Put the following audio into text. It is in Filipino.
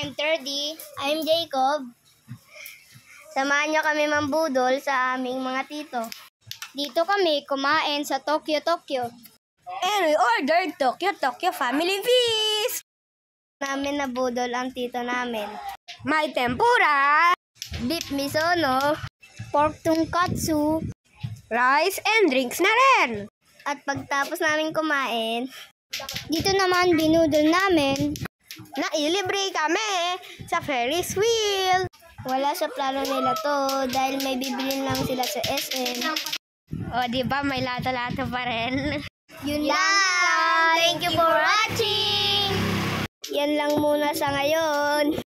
I'm 30. I'm Jacob. Samahan niyo kami mambudol sa aming mga tito. Dito kami kumain sa Tokyo. And we ordered Tokyo Family Feast! Namin nabudol ang tito namin. May tempura, Beef misono, pork tonkatsu, rice and drinks na rin. at pagtapos namin kumain, dito naman binudol namin. Nailibre kami sa Ferris wheel. Wala sa plano nila to dahil may bibilin lang sila sa SM. O, diba? May lato-lato pa rin. Yun lang. Thank you for watching. Yan lang muna sa ngayon.